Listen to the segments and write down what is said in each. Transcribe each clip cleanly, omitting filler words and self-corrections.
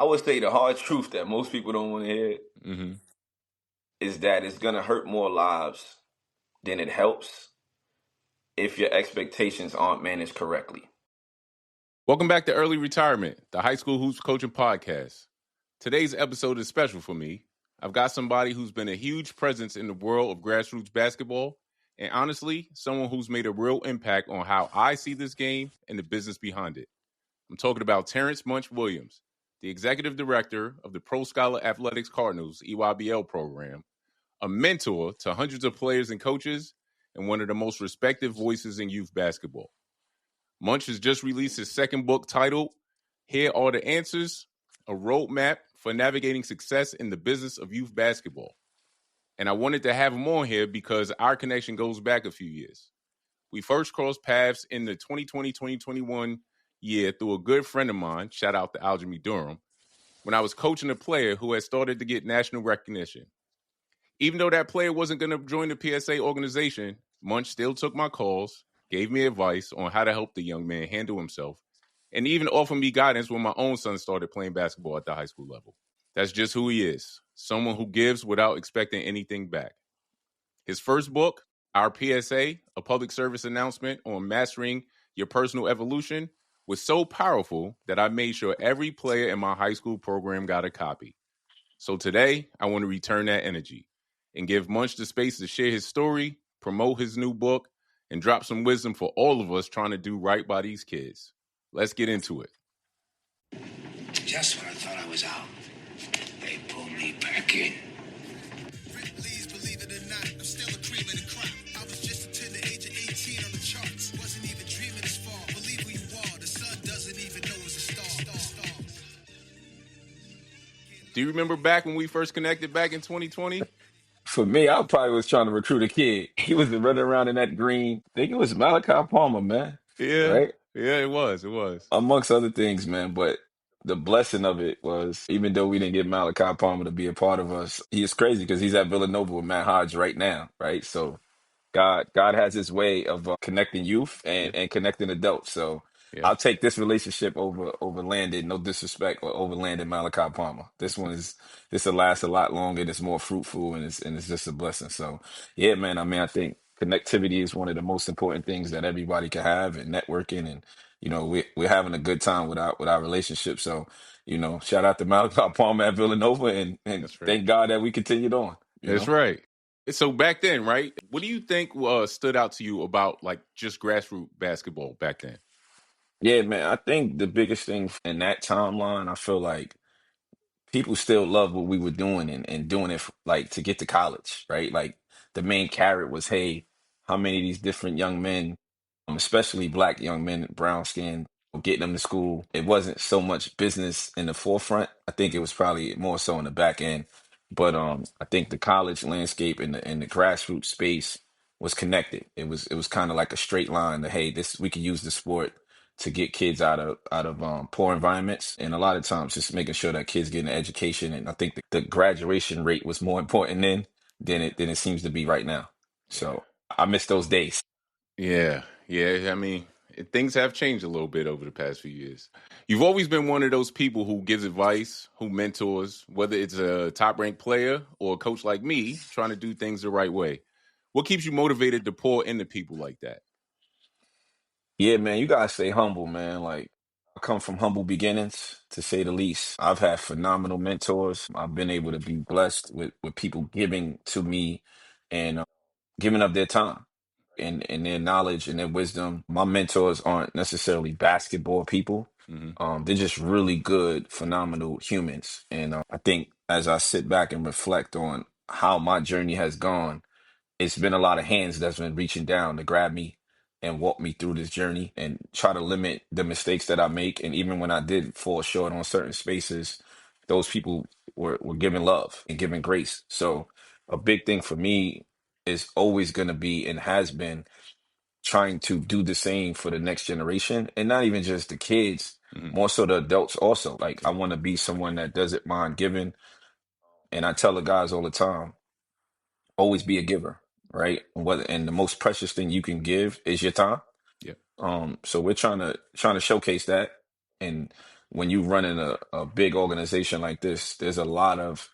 I would say the hard truth that most people don't want to hear Mm-hmm. is that it's gonna hurt more lives than it helps if your expectations aren't managed correctly. Welcome back to Early Retirement, the high school hoops coaching podcast. Today's episode is special for me. I've got somebody who's been a huge presence in the world of grassroots basketball, and honestly, someone who's made a real impact on how I see this game and the business behind it. I'm talking about Terrance Munch Williams, the executive director of the Pro Scholar Athletics Cardinals EYBL program, a mentor to hundreds of players and coaches, and one of the most respected voices in youth basketball. Munch has just released his second book titled Here Are the Answers, a roadmap for navigating success in the business of youth basketball. And I wanted to have him on here because our connection goes back a few years. We first crossed paths in the 2020-2021 year through a good friend of mine, shout out to Aljamain Durham, when I was coaching a player who had started to get national recognition. Even though that player wasn't going to join the PSA organization, Munch still took my calls, gave me advice on how to help the young man handle himself, and even offered me guidance when my own son started playing basketball at the high school level. That's just who he is, someone who gives without expecting anything back. His first book, Our PSA, a public service announcement on mastering your personal evolution, was so powerful that I made sure every player in my high school program got a copy. So today, I want to return that energy and give Munch the space to share his story, promote his new book, and drop some wisdom for all of us trying to do right by these kids. Let's get into it. Just when I thought I was out, they pulled me back in. Please believe it or not, I'm still a cream of the crop. I was just until the age of 18 on the charts. Wasn't even dreaming this far. Believe who you are, the sun doesn't even know it's a star. Do you remember back when we first connected back in 2020? For me, I probably was trying to recruit a kid. He was running around in that green. I think it was Malachi Palmer, man. Yeah, Right? it was. Amongst other things, man. But the blessing of it was, even though we didn't get Malachi Palmer to be a part of us, he is crazy because he's at Villanova with Matt Hodge right now, right? So God has his way of connecting youth Yeah, and connecting adults. So yeah, I'll take this relationship over Landon, no disrespect, or over Landon Malachi Palmer. This will last a lot longer. And it's more fruitful, and it's just a blessing. So yeah, man. I mean, I think connectivity is one of the most important things that everybody can have, and networking, and we're having a good time with our relationship. So shout out to Malachi Palmer at Villanova, and that's right. thank God that we continued on. That's right. So back then, right? What do you think stood out to you about like just grassroots basketball back then? Yeah, man. I think the biggest thing in that timeline, I feel like people still love what we were doing, and doing it like to get to college, right? Like the main carrot was, hey, how many of these different young men, especially black young men, brown skin, getting them to school. It wasn't so much business in the forefront. I think it was probably more so in the back end. But I think the college landscape and the grassroots space was connected. It was kind of like a straight line that, hey, this we can use the sport to get kids out of poor environments, and a lot of times just making sure that kids get an education. And I think the graduation rate was more important then than it seems to be right now. Yeah. So I miss those days. Yeah. I mean, things have changed a little bit over the past few years. You've always been one of those people who gives advice, who mentors, whether it's a top-ranked player or a coach like me trying to do things the right way. What keeps you motivated to pour into people like that? Yeah, man, you gotta stay humble, man. Like, I come from humble beginnings, to say the least. I've had phenomenal mentors. I've been able to be blessed with people giving to me, and giving up their time and their knowledge and their wisdom. My mentors aren't necessarily basketball people. Mm-hmm. They're just really good, phenomenal humans. And I think as I sit back and reflect on how my journey has gone, it's been a lot of hands that's been reaching down to grab me and walk me through this journey and try to limit the mistakes that I make. And even when I did fall short on certain spaces, those people were giving love and giving grace. So a big thing for me is always going to be, and has been, trying to do the same for the next generation, and not even just the kids, Mm-hmm. more so the adults also. Like, I want to be someone that doesn't mind giving. And I tell the guys all the time, always be a giver, right? And the most precious thing you can give is your time. Yeah. So we're trying to showcase that, and when you run in a big organization like this, there's a lot of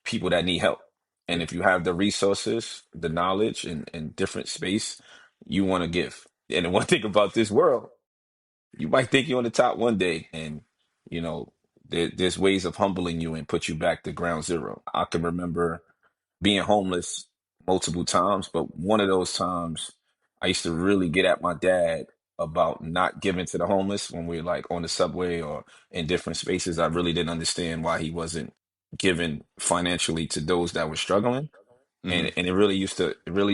people that need help. And Yeah. if you have the resources, the knowledge, and different space, you want to give. And the one thing about this world, you might think you're on the top one day, and you know there's ways of humbling you and put you back to ground zero. I can remember being homeless multiple times, but one of those times I used to really get at my dad about not giving to the homeless when we're like on the subway or in different spaces. I really didn't understand why he wasn't giving financially to those that were struggling. Hmm. And it really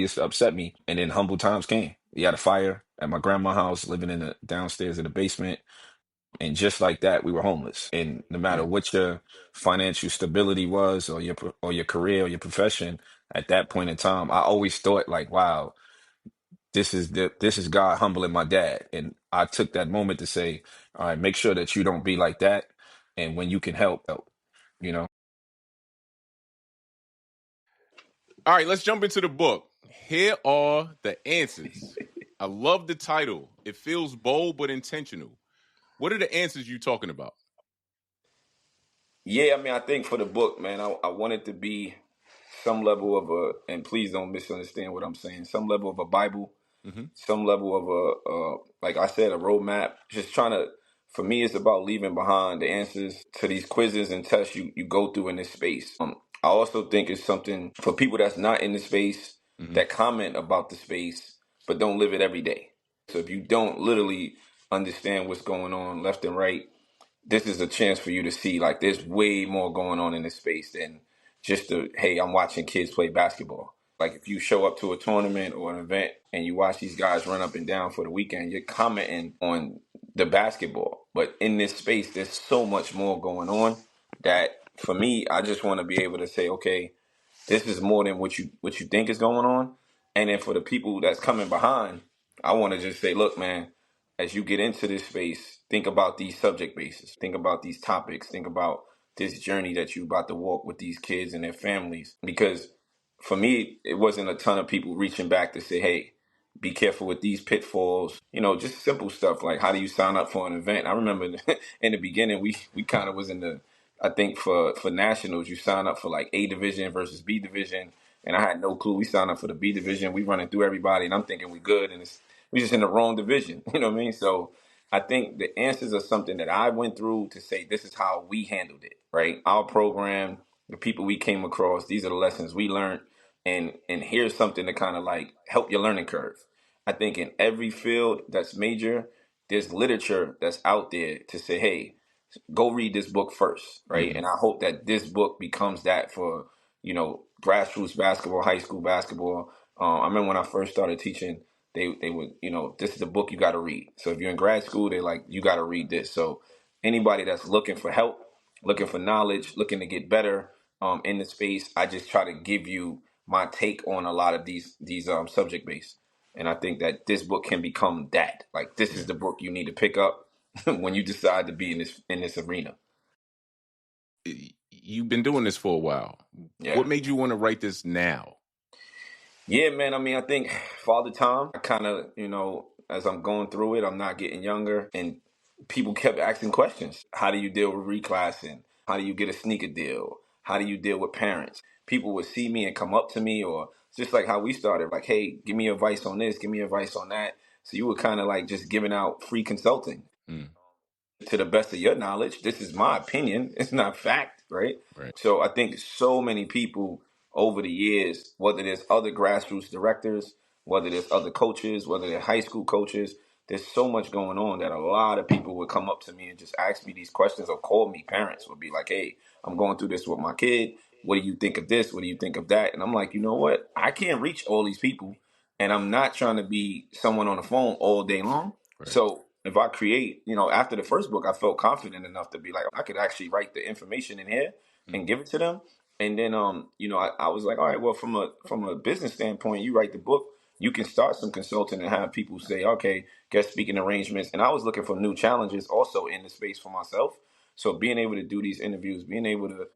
used to upset me. And then humble times came. We had a fire at my grandma's house, living in the downstairs in the basement. And just like that, we were homeless. And no matter Yeah. what your financial stability was, or your career or your profession, at that point in time, I always thought like, wow, this is God humbling my dad. And I took that moment to say, all right, make sure that you don't be like that. And when you can help, help. You know. All right, let's jump into the book. Here are the answers. I love the title. It feels bold but intentional. What are the answers you talking about? Yeah, I mean, I think for the book, man, I want it to be some level of and please don't misunderstand what I'm saying, some level of a Bible, Hmm. some level of like I said, a roadmap. Just trying to, for me, it's about leaving behind the answers to these quizzes and tests you go through in this space. I also think it's something for people that's not in the space Hmm. that comment about the space but don't live it every day. So if you don't literally understand what's going on left and right, this is a chance for you to see like there's way more going on in this space than just the hey, I'm watching kids play basketball. Like if you show up to a tournament or an event and you watch these guys run up and down for the weekend, you're commenting on the basketball. But in this space, there's so much more going on that for me, I just want to be able to say, okay, this is more than what you think is going on. And then for the people that's coming behind, I want to just say, look, man, as you get into this space, think about these subject bases, think about these topics, think about this journey that you're about to walk with these kids and their families. Because for me, it wasn't a ton of people reaching back to say, hey, be careful with these pitfalls. Just simple stuff like how do you sign up for an event? I remember in the beginning, we kind of was in the, I think for nationals, you sign up for like A division versus B division, and I had no clue. We signed up for the B division. We running through everybody, and I'm thinking we good, and we just in the wrong division. You know what I mean? So I think the answers are something that I went through to say this is how we handled it, right? Our program, the people we came across, these are the lessons we learned, and here's something to kind of like help your learning curve. I think in every field that's major, there's literature that's out there to say, hey, go read this book first, right? Hmm. And I hope that this book becomes that for grassroots basketball, high school basketball. I remember when I first started teaching, they would this is the book you got to read. So if you're in grad school, they like you got to read this. So anybody that's looking for help, looking for knowledge, looking to get better in the space, I just try to give you my take on a lot of these subject based. And I think that this book can become that. Like this is Yeah. the book you need to pick up when you decide to be in this arena. You've been doing this for a while. Yeah. What made you want to write this now? Yeah, man. I mean, I think Father Time, I kind of, as I'm going through it, I'm not getting younger. And people kept asking questions. How do you deal with reclassing? How do you get a sneaker deal? How do you deal with parents? People would see me and come up to me, or just like how we started, like, hey, give me advice on this, give me advice on that. So you were kind of like just giving out free consulting. Mm, To the best of your knowledge, this is my opinion. It's not fact, right? right. So I think so many people over the years, whether there's other grassroots directors, whether there's other coaches, whether they're high school coaches, there's so much going on that a lot of people would come up to me and just ask me these questions or call me. Parents would be like, hey, I'm going through this with my kid. What do you think of this? What do you think of that? And I'm like, you know what? I can't reach all these people, and I'm not trying to be someone on the phone all day long. Right. So if I create, after the first book, I felt confident enough to be like, I could actually write the information in here Mm, and give it to them. And then, I was like, all right, well, from a business standpoint, you write the book, you can start some consulting and have people say, okay, guest speaking arrangements. And I was looking for new challenges also in the space for myself. So being able to do these interviews, being able to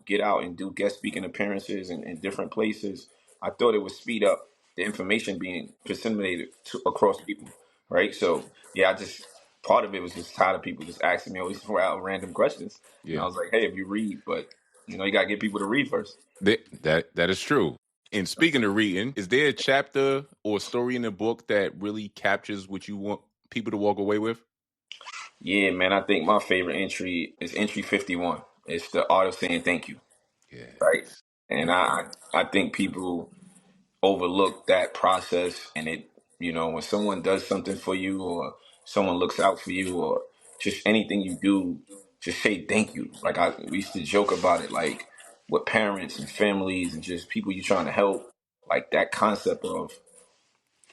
get out and do guest speaking appearances in different places, I thought it would speed up the information being disseminated across people, right? So yeah, I just part of it was just tired of people just asking me always for out random questions. And I Yeah. was like, hey, if you read, but you got to get people to read first. That is true. And speaking of reading, is there a chapter or story in the book that really captures what you want people to walk away with? Yeah, man, I think my favorite entry is entry 51. It's the art of saying thank you, right? Yes. And I think people overlook that process, and when someone does something for you or someone looks out for you or just anything you do, just say thank you. Like we used to joke about it, like with parents and families and just people you're trying to help, like that concept of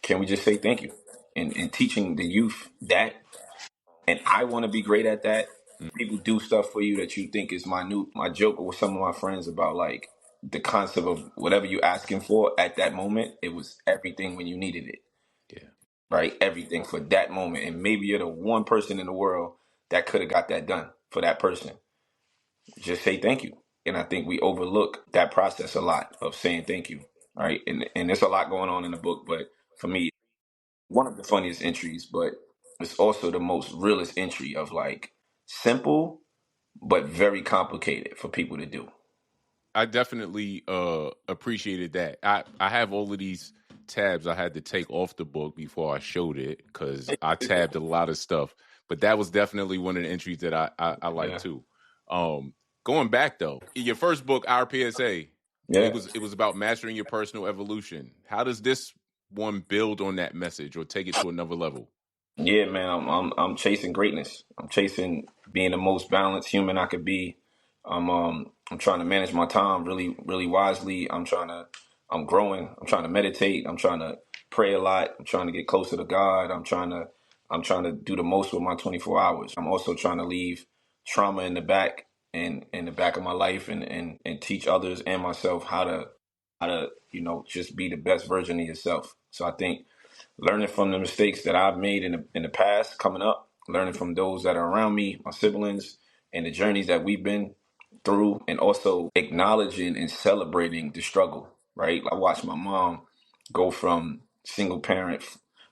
can we just say thank you, and teaching the youth that. And I want to be great at that. People do stuff for you that you think is minute. My joke with some of my friends about like the concept of whatever you asking for at that moment, it was everything when you needed it, Yeah. right? Everything for that moment. And maybe you're the one person in the world that could have got that done for that person. Just say thank you. And I think we overlook that process a lot of saying thank you, right? And there's a lot going on in the book, but for me, one of the funniest entries, but it's also the most realist entry of like simple but very complicated for people to do. I definitely appreciated that. I have all of these tabs I had to take off the book before I showed it because I tabbed a lot of stuff. But that was definitely one of the entries that I like Yeah. too. Going back though, in your first book, Our PSA, Yeah. it was about mastering your personal evolution. How does this one build on that message or take it to another level? Yeah, man, I'm chasing greatness. I'm chasing being the most balanced human I could be. I'm trying to manage my time really really wisely. I'm growing. I'm trying to meditate. I'm trying to pray a lot. I'm trying to get closer to God. I'm trying to do the most with my 24 hours. I'm also trying to leave trauma in the back and in the back of my life and teach others and myself how to just be the best version of yourself. So I think learning from the mistakes that I've made in the past, coming up, learning from those that are around me, my siblings, and the journeys that we've been through, and also acknowledging and celebrating the struggle. Right, I watched my mom go from single parent,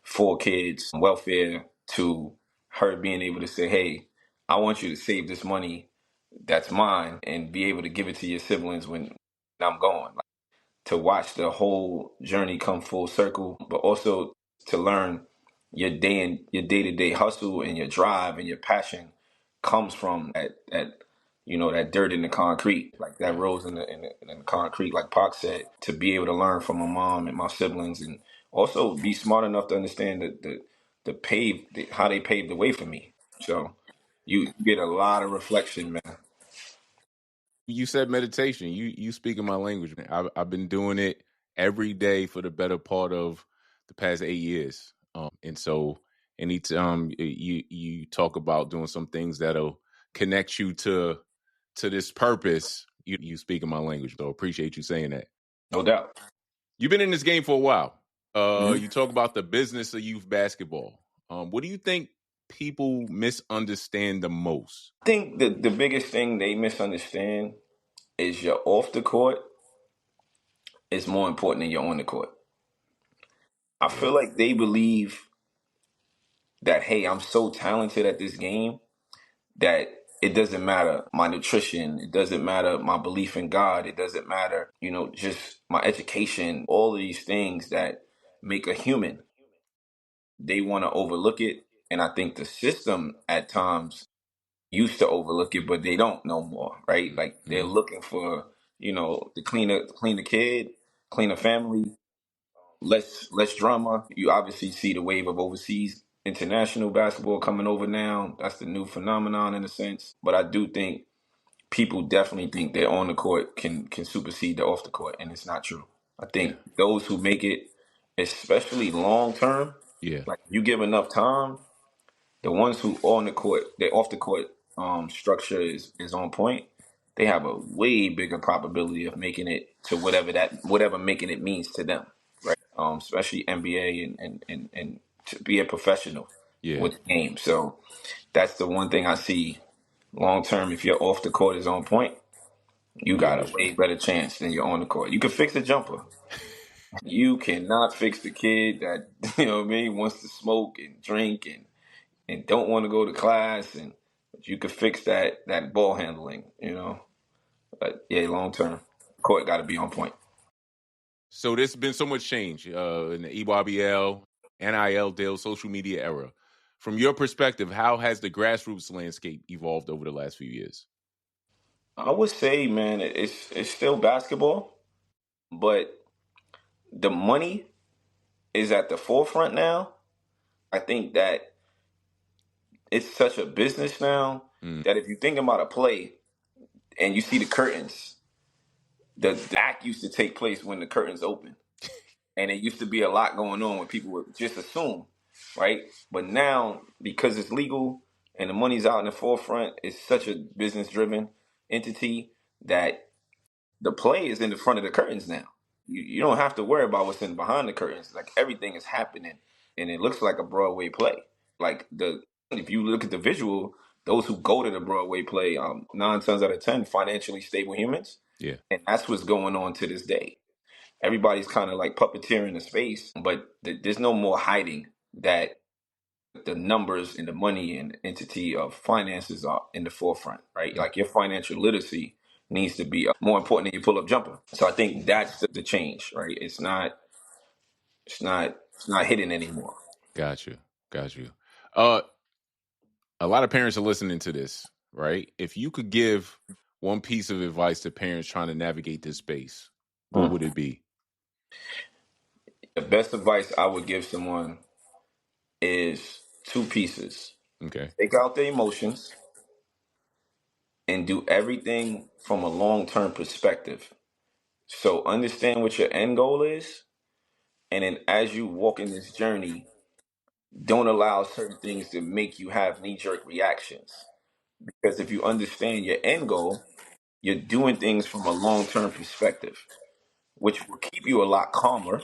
4 kids, welfare to her being able to say, "Hey, I want you to save this money that's mine and be able to give it to your siblings when I'm gone." To watch the whole journey come full circle, but also to learn your day-to-day hustle and your drive and your passion comes from that dirt in the concrete, like that Yeah. rose in the concrete, like Pac said, to be able to learn from my mom and my siblings, and also be smart enough to understand how they paved the way for me. So you get a lot of reflection, man. You said meditation. You speaking my language, man. I've been doing it every day for the better part of the past 8 years. And so anytime you talk about doing some things that'll connect you to this purpose, you speaking my language. So appreciate you saying that. No doubt. You've been in this game for a while. Mhm. You talk about the business of youth basketball. What do you think people misunderstand the most? I think the biggest thing they misunderstand is your off the court is more important than your on the court. I Yeah. feel like they believe that, hey, I'm so talented at this game that it doesn't matter my nutrition, it doesn't matter my belief in God, it doesn't matter, just my education, all of these things that make a human. They want to overlook it. And I think the system at times used to overlook it, but they don't no more, right? Like they're Mhm. looking for, the cleaner kid, cleaner family, less drama. You obviously see the wave of overseas international basketball coming over now. That's the new phenomenon in a sense. But I do think people definitely think that on the court can supersede the off the court, and it's not true. I Yeah. think those who make it, especially long term, Yeah. like you give enough time, the ones who on the court, their off the court structure is on point. They have a way bigger probability of making it to whatever making it means to them, right? Especially NBA and to be a professional Yeah. with the game. So that's the one thing I see long term. If your off the court is on point, you Yeah. got a That's true. way better chance than you're on the court. You can fix a jumper. You cannot fix the kid that wants to smoke and drink and and don't want to go to class, and you could fix that ball handling, But yeah, long term, court got to be on point. So there's been so much change in the EYBL, NIL deal, social media era. From your perspective, how has the grassroots landscape evolved over the last few years? I would say, man, it's still basketball, but the money is at the forefront now. I think that it's such a business now Mm. that if you think about a play and you see the curtains, the act used to take place when the curtains open. And it used to be a lot going on when people would just assume, right? But now, because it's legal and the money's out in the forefront, it's such a business driven entity that the play is in the front of the curtains now. You don't have to worry about what's in behind the curtains. Like everything is happening and it looks like a Broadway play. Like if you look at the visual, those who go to the Broadway play, 9 times out of 10, financially stable humans. Yeah, And that's what's going on to this day. Everybody's kind of like puppeteering the space, but there's no more hiding that the numbers and the money and entity of finances are in the forefront, right? mm. Like your financial literacy needs to be more important than your pull-up jumper. So I think that's the change, right? It's not hidden anymore. Got you. Got you. Uh, a lot of parents are listening to this, right? If you could give one piece of advice to parents trying to navigate this space, what Mm. would it be? The best advice I would give someone is two pieces. Okay. Take out the emotions and do everything from a long-term perspective. So understand what your end goal is. And then as you walk in this journey, don't allow certain things to make you have knee jerk reactions. Because if you understand your end goal, you're doing things from a long term perspective, which will keep you a lot calmer.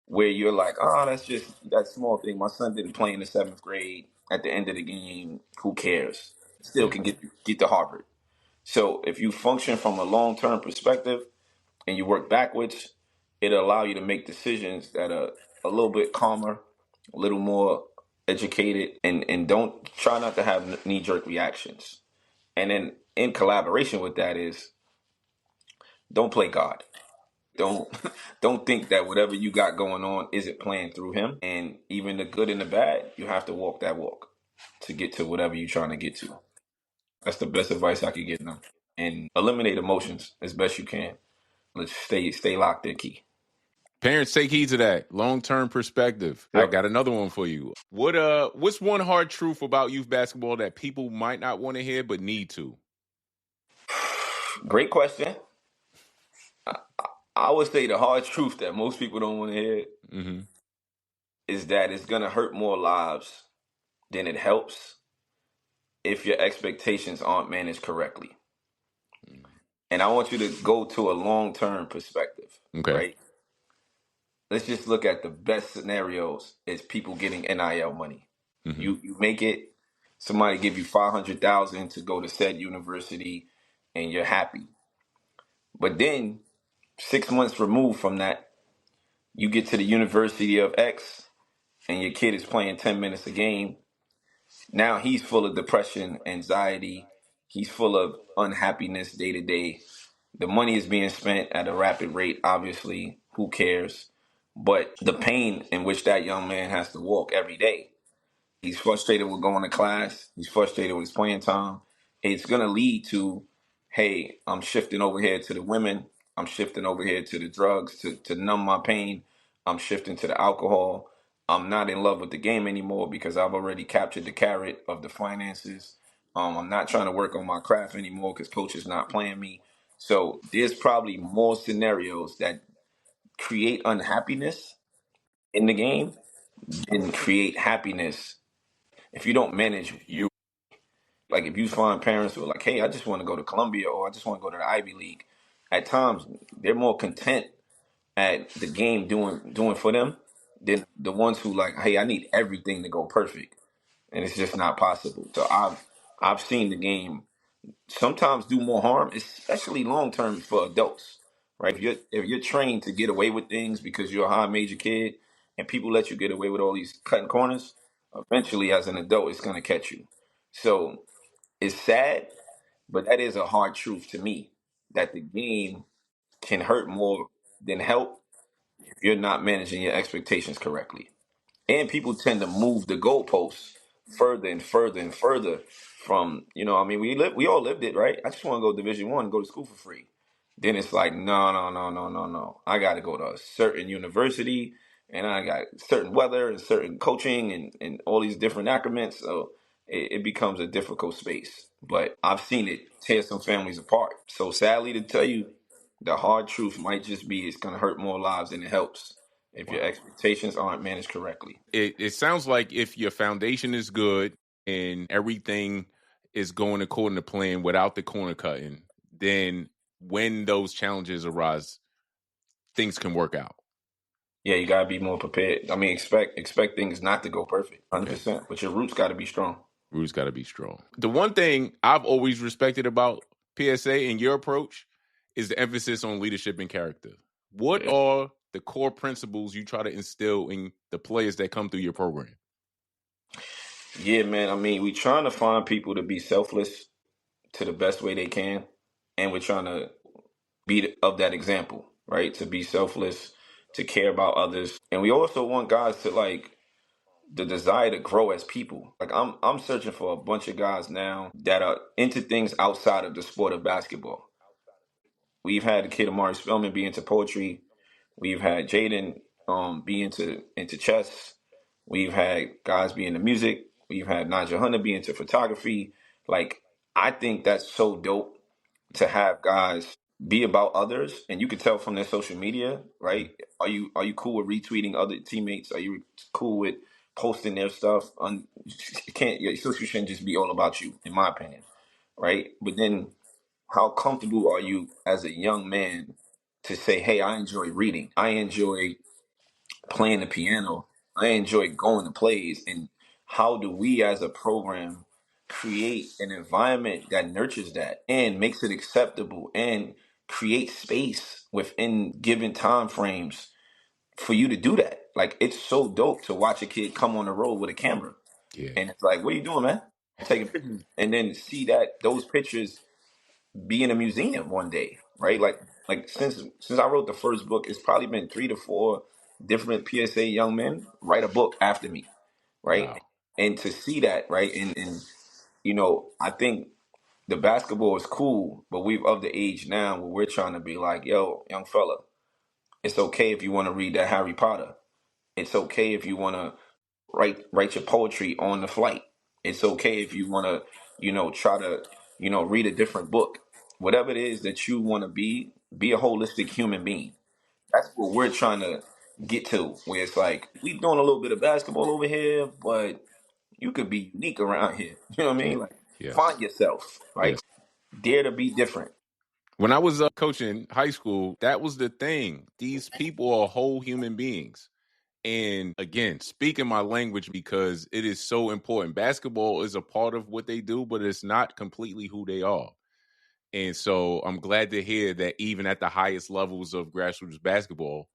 Where you're like, oh, that's just that small thing. My son didn't play in the 7th grade. At the end of the game, who cares? Still Yeah. can get to Harvard. So if you function from a long term perspective and you work backwards, it'll allow you to make decisions that are a little bit calmer, a little more educated, and don't try not to have knee jerk reactions. And then in collaboration with that is don't play God. Don't don't think that whatever you got going on isn't playing through him. And even the good and the bad, you have to walk that walk to get to whatever you're trying to get to. That's the best advice I could give them. And eliminate emotions as best you can. Let's stay locked in, key. Parents, take heed to that long-term perspective. I Yep. got another one for you. What's one hard truth about youth basketball that people might not want to hear but need to? Great question. I would say the hard truth that most people don't want to hear Mm-hmm. is that it's going to hurt more lives than it helps if your expectations aren't managed correctly. And I want you to go to a long term perspective, Okay. right? Let's just look at the best scenarios is people getting NIL money. Mm-hmm. You make it, somebody give you 500,000 to go to said university, and you're happy. But then 6 months removed from that, you get to the University of X, and your kid is playing 10 minutes a game. Now he's full of depression, anxiety. He's full of unhappiness day to day. The money is being spent at a rapid rate, obviously. Who cares? But the pain in which that young man has to walk every day. He's frustrated with going to class. He's frustrated with his playing time. It's going to lead to, hey, I'm shifting over here to the women. I'm shifting over here to the drugs to numb my pain. I'm shifting to the alcohol. I'm not in love with the game anymore because I've already captured the carrot of the finances. I'm not trying to work on my craft anymore because coach is not playing me. So there's probably more scenarios that create unhappiness in the game than create happiness if you don't manage you. Like if you find parents who are like, hey, I just want to go to Columbia or I just want to go to the Ivy League, at times they're more content at the game doing for them than the ones who like, hey, I need everything to go perfect. And it's just not possible. So I've seen the game sometimes do more harm, especially long term for adults. Right? If you're trained to get away with things because you're a high major kid and people let you get away with all these cutting corners, Eventually, as an adult, it's gonna catch you. So it's sad, but that is a hard truth to me that the game can hurt more than help if you're not managing your expectations correctly. And people tend to move the goalposts further and further and further from, I mean, we all lived it, right? I just want to go Division 1, go to school for free. Then it's like, no, no, no, no, no, no. I got to go to a certain university, and I got certain weather and certain coaching and all these different acclimates. So it becomes a difficult space. But I've seen it tear some families apart. So sadly to tell you, the hard truth might just be it's going to hurt more lives than it helps if your expectations aren't managed correctly. It sounds like if your foundation is good and everything is going according to plan without the corner cutting, then when those challenges arise, things can work out. Yeah, you gotta be more prepared. I mean, expect things not to go perfect, Okay. 100%. But your roots got to be strong. Roots got to be strong. The one thing I've always respected about PSA and your approach is the emphasis on leadership and character. What Yeah, are the core principles you try to instill in the players that come through your program? yeah, man. I mean, we trying to find people to be selfless to the best way they can, and we're trying to be of that example, right? To be selfless, to care about others, and we also want guys to like the desire to grow as people. Like I'm searching for a bunch of guys now that are into things outside of the sport of basketball. We've had the kid Amari Spellman be into poetry. We've had Jaden be into chess. We've had guys be into music. We've had Nigel Hunter be into photography. Like I think that's so dope to have guys be about others, and you can tell from their social media, right? Are you cool with retweeting other teammates? Are you cool with posting their stuff? You can't your social shouldn't just be all about you, in my opinion, right? But then how comfortable are you as a young man to say, hey, I enjoy reading. I enjoy playing the piano. I enjoy going to plays. And how do we as a program create an environment that nurtures that and makes it acceptable and create space within given time frames for you to do that? Like it's so dope to watch a kid come on the road with a camera. Yeah. And it's like, what are you doing, man? Taking pictures. And then see that those pictures be in a museum one day, right? Like since I wrote the first book, it's probably been 3 to 4 different PSA young men write a book after me, right? Wow. And to see that, right? And I think the basketball is cool, but we've of the age now where we're trying to be like, yo, young fella, it's okay if you want to read that Harry Potter. It's okay if you want to write your poetry on the flight. It's okay if you want to, try to, read a different book. Whatever it is that you want to be a holistic human being. That's what we're trying to get to. Where it's like we doing a little bit of basketball over here, but you could be unique around here. You know what I Yeah. mean? Like Yes. find yourself. Like Yes. dare to be different. When I was coaching high school, that was the thing. These people are whole human beings. And again, speaking my language because it is so important. Basketball is a part of what they do, but it's not completely who they are. And so I'm glad to hear that even at the highest levels of grassroots basketball,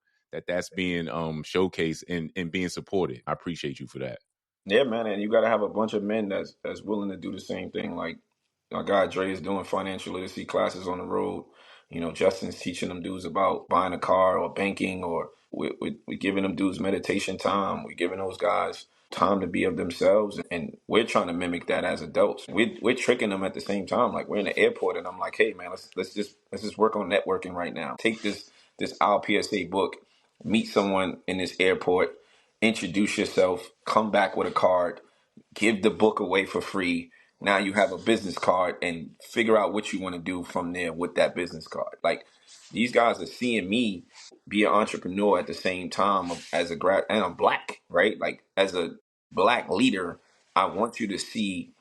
that's being showcased and being supported. I appreciate you for that. Yeah, man, and you got to have a bunch of men that's willing to do the same thing. Like our guy Dre is doing financial literacy classes on the road. Justin's teaching them dudes about buying a car or banking, or we're giving them dudes meditation time. We're giving those guys time to be of themselves, and we're trying to mimic that as adults. We're tricking them at the same time. Like we're in the airport, and I'm like, hey, man, let's just work on networking right now. Take this Our PSA book, meet someone in this airport, introduce yourself, come back with a card, give the book away for free. Now you have a business card and figure out what you want to do from there with that business card. Like these guys are seeing me be an entrepreneur at the same time as a grad, and I'm black, right? Like as a black leader, I want you to see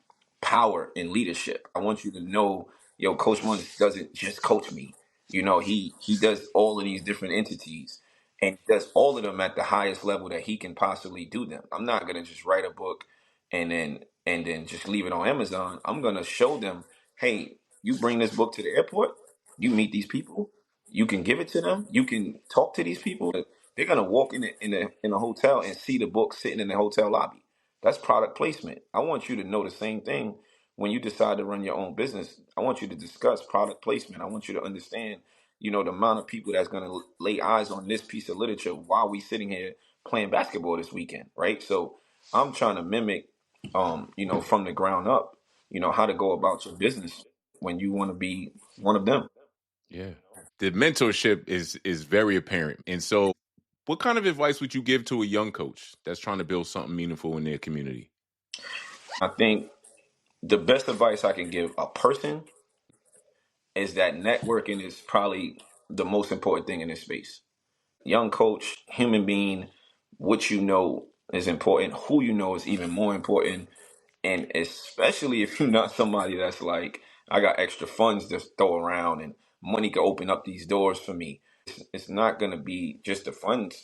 power in leadership. I want you to know, yo, Coach Munch doesn't just coach me. He does all of these different entities and does all of them at the highest level that he can possibly do them. I'm not gonna just write a book and then just leave it on Amazon. I'm gonna show them, hey, you bring this book to the airport, you meet these people, you can give it to them, you can talk to these people. They're gonna walk in a hotel and see the book sitting in the hotel lobby. That's product placement. I want you to know the same thing when you decide to run your own business. I want you to discuss product placement. I want you to understand, the amount of people that's going to lay eyes on this piece of literature while we sitting here playing basketball this weekend, right? So I'm trying to mimic, from the ground up, how to go about your business when you want to be one of them. Yeah. The mentorship is very apparent. And so what kind of advice would you give to a young coach that's trying to build something meaningful in their community? I think the best advice I can give a person is that networking is probably the most important thing in this space. Young coach, human being, what you know is important. Who you know is even more important. And especially if you're not somebody that's like, I got extra funds to throw around and money can open up these doors for me. It's not going to be just the funds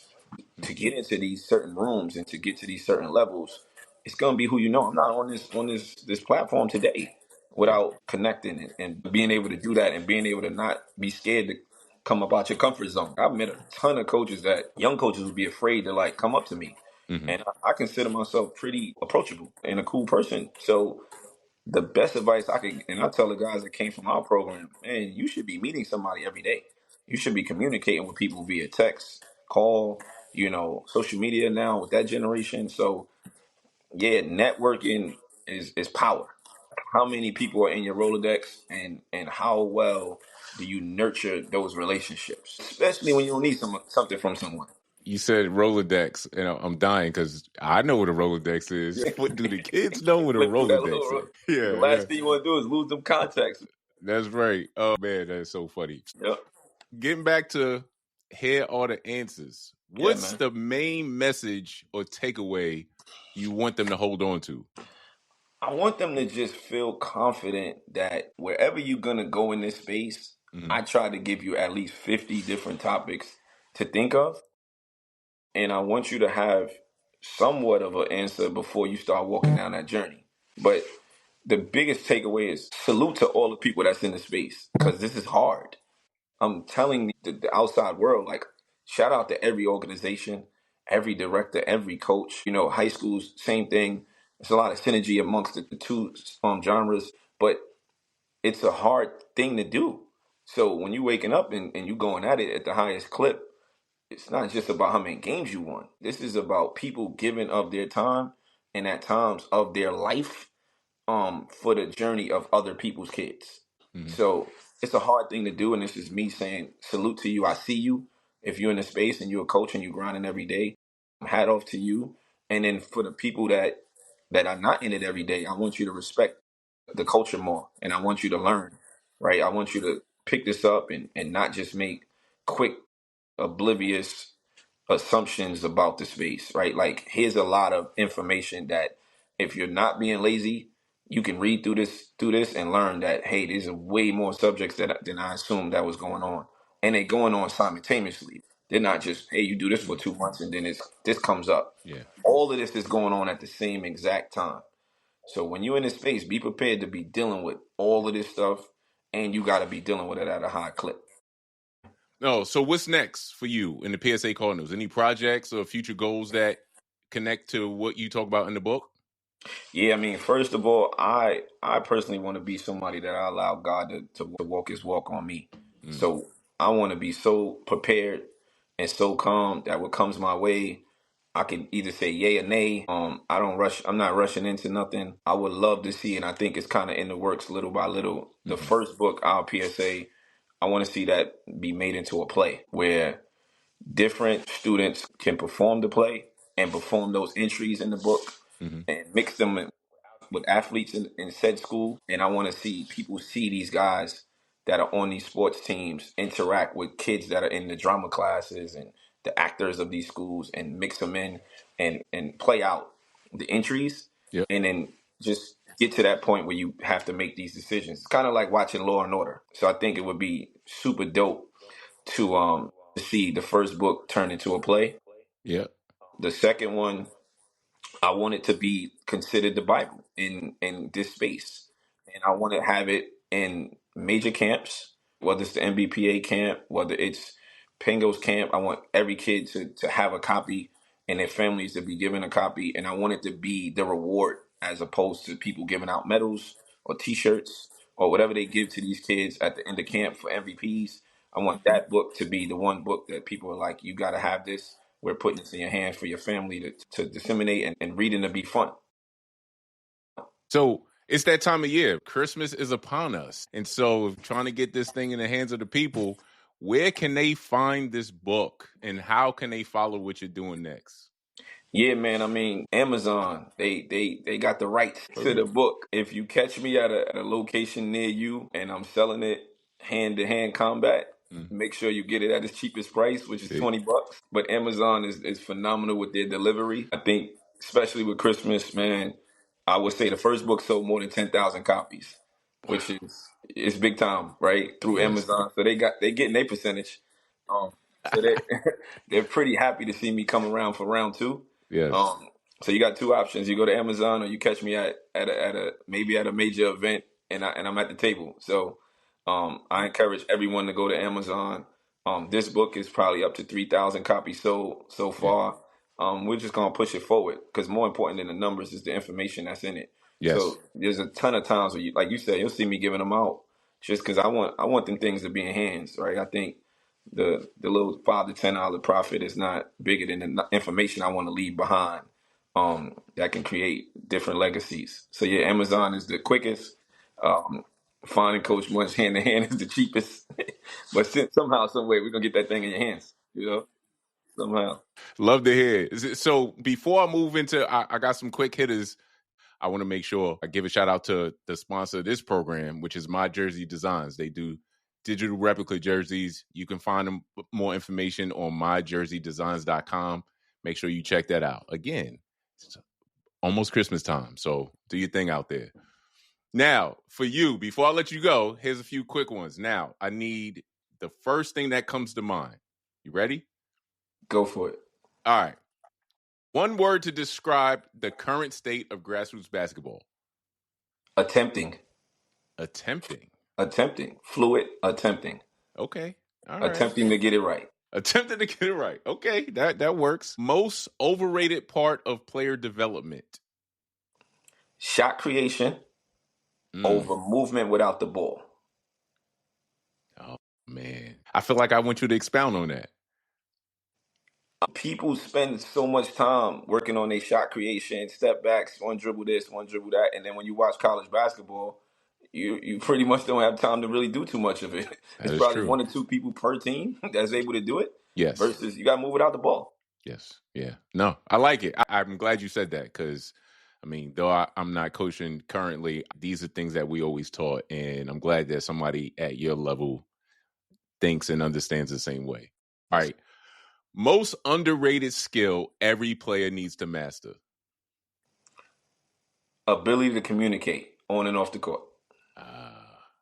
to get into these certain rooms and to get to these certain levels. It's going to be who you know. I'm not on this platform today Yeah. without connecting and being able to do that and being able to not be scared to come up out your comfort zone. I've met a ton of coaches that young coaches would be afraid to like come up to me. Hmm. And I consider myself pretty approachable and a cool person. So the best advice I could, and I tell the guys that came from our program, man, you should be meeting somebody every day. You should be communicating with people via text, call, social media now with that generation. So yeah, networking is power. How many people are in your Rolodex, and how well do you nurture those relationships, especially when you don't need something from someone. You said Rolodex, and I'm dying because I know what a Rolodex is. Yeah. What do the kids know what a Flip through that Rolodex little. is? The Yeah, yeah. last thing you want to do is lose them contacts. That's right. Oh man, that's so funny. Yep. Getting back to here are the answers. Yeah, What's man. the main message or takeaway you want them to hold on to? I want them to just feel confident that wherever you're gonna go in this space, Hmm. I try to give you at least 50 different topics to think of, and I want you to have somewhat of an answer before you start walking down that journey. But the biggest takeaway is salute to all the people that's in the space because this is hard. I'm telling the outside world, like, shout out to every organization, every director, every coach. High schools, same thing. There's a lot of synergy amongst the two genres, but it's a hard thing to do. So when you waking up and you going at it at the highest clip, it's not just about how many games you won. This is about people giving of their time and at times of their life for the journey of other people's kids. Hmm. So it's a hard thing to do, and this is me saying salute to you. I see you. If you're in the space and you're a coach and you're grinding every day, hat off to you. And then for the people that are not in it every day, I want you to respect the culture more, and I want you to learn. Right? I want you to pick this up and not just make quick, oblivious assumptions about the space, right? Like, here's a lot of information that if you're not being lazy, you can read through this and learn that, hey, there's way more subjects than I assumed that was going on, and they're going on simultaneously. They're not just, hey, you do this for 2 months and then this comes up. Yeah. All of this is going on at the same exact time. So when you're in this space, be prepared to be dealing with all of this stuff, and you got to be dealing with it at a high clip. No, so what's next for you in the PSA Cardinals? Any projects or future goals that connect to what you talk about in the book? Yeah, I mean, first of all, I personally want to be somebody that I allow God to walk his walk on me. Mm. So I want to be so prepared and so calm that what comes my way, I can either say yay or nay. I don't rush. I'm not rushing into nothing. I would love to see, and I think it's kind of in the works little by little. The Hmm. first book, our PSA, I want to see that be made into a play where different students can perform the play and perform those entries in the book Hmm. and mix them with athletes in said school. And I want to see people see these guys that are on these sports teams interact with kids that are in the drama classes and the actors of these schools and mix them in and play out the entries Yep. and then just get to that point where you have to make these decisions. It's kind of like watching Law and Order. So I think it would be super dope to see the first book turn into a play. Yep. The second one, I want it to be considered the Bible in this space, and I want to have it in major camps, whether it's the MBPA camp, whether it's Pingo's camp. I want every kid to have a copy and their families to be given a copy. And I want it to be the reward as opposed to people giving out medals or T-shirts or whatever they give to these kids at the end of camp for MVPs. I want that book to be the one book that people are like, you got to have this. We're putting this in your hands for your family to disseminate, and reading to be fun. So it's that time of year. Christmas is upon us. And so trying to get this thing in the hands of the people, where can they find this book and how can they follow what you're doing next? Yeah, man. I mean, Amazon, they got the rights to the book. If you catch me at a location near you and I'm selling it hand to hand combat, make sure you get it at its cheapest price, which is $20. But Amazon is phenomenal with their delivery. I think, especially with Christmas, man, I would say the first book sold more than 10,000 copies, which is it's big time, right? Through Amazon. So they getting their percentage. So they they're pretty happy to see me come around for round two. Yes. So you got two options: you go to Amazon, or you catch me at a maybe at a major event, and I'm at the table. So I encourage everyone to go to Amazon. This book is probably up to 3,000 copies sold so far. We're just gonna push it forward because more important than the numbers is the information that's in it. Yes. So there's a ton of times where like you said, you'll see me giving them out just because I want them things to be in hands, right? I think the little $5 to $10 profit is not bigger than the information I want to leave behind that can create different legacies. So yeah, Amazon is the quickest. Finding Coach Munch hand to hand is the cheapest. But somehow, some way, we're gonna get that thing in your hands. Somehow. Love to hear it. So before I move into, I got some quick hitters. I want to make sure I give a shout out to the sponsor of this program, which is My Jersey Designs. They do digital replica jerseys. You can find them more information on myjerseydesigns.com. Make sure you check that out. Again, it's almost Christmas time, so do your thing out there. Now, for you, before I let you go, here's a few quick ones. Now, I need the first thing that comes to mind. You ready? Go for it. All right. One word to describe the current state of grassroots basketball. Attempting. Fluid attempting. Okay. All right. Attempting to get it right. Okay, that works. Most overrated part of player development. Shot creation over movement without the ball. Oh, man. I feel like I want you to expound on that. People spend so much time working on their shot creation, step backs, one dribble this, one dribble that, and then when you watch college basketball, you pretty much don't have time to really do too much of it. It's probably true. 1 or 2 people per team that's able to do it. Yes. Versus you got to move without the ball. Yes. Yeah. No, I like it. I'm glad you said that because, I mean, though I'm not coaching currently, these are things that we always taught, and I'm glad that somebody at your level thinks and understands the same way. All right. Most underrated skill every player needs to master. Ability to communicate on and off the court.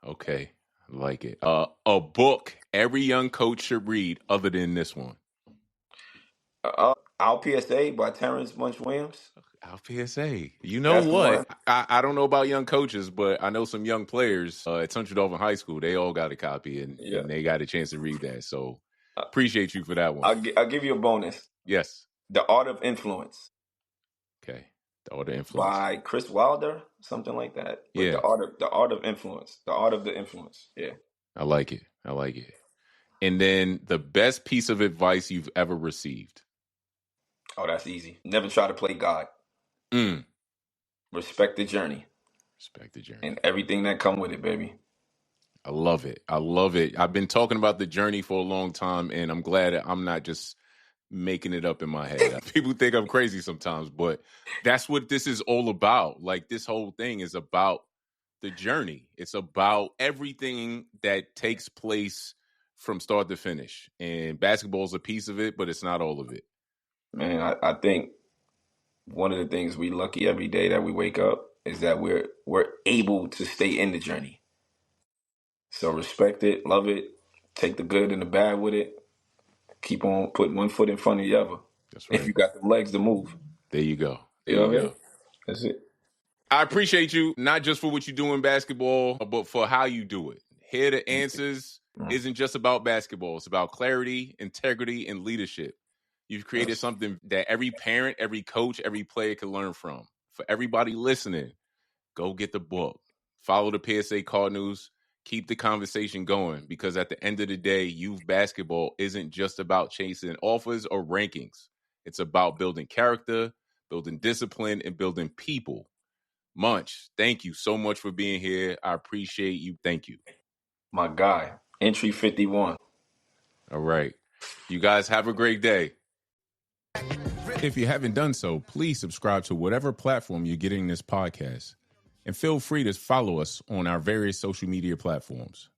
Okay. I like it. A book every young coach should read other than this one. Our PSA by Terrance Munch Williams. Our PSA. You know what? I don't know about young coaches, but I know some young players at Central Dauphin High School. They all got a copy, and they got a chance to read that. So appreciate you for that one. I'll give you a bonus. Yes. The Art of Influence. Okay. The Art of Influence. By Chris Wilder, something like that. But yeah. The Art of Influence. The Art of the Influence. Yeah. I like it. And then the best piece of advice you've ever received. Oh, that's easy. Never try to play God. Respect the journey. And everything that come with it, baby. I love it. I've been talking about the journey for a long time, and I'm glad that I'm not just making it up in my head. People think I'm crazy sometimes, but that's what this is all about. Like, this whole thing is about the journey. It's about everything that takes place from start to finish. And basketball is a piece of it, but it's not all of it. Man, I think one of the things we lucky every day that we wake up is that we're able to stay in the journey. So respect it, love it, take the good and the bad with it. Keep on putting one foot in front of the other. That's right. If you got the legs to move. There you go. There you go. That's it. I appreciate you, not just for what you do in basketball, but for how you do it. Here the answers isn't just about basketball. It's about clarity, integrity, and leadership. You've created something that every parent, every coach, every player can learn from. For everybody listening, go get the book. Follow the PSA Cardinals. Keep the conversation going, because at the end of the day, youth basketball isn't just about chasing offers or rankings. It's about building character, building discipline, and building people. Munch, thank you so much for being here. I appreciate you. Thank you. My guy, entry 51. All right. You guys have a great day. If you haven't done so, please subscribe to whatever platform you're getting this podcast. And feel free to follow us on our various social media platforms.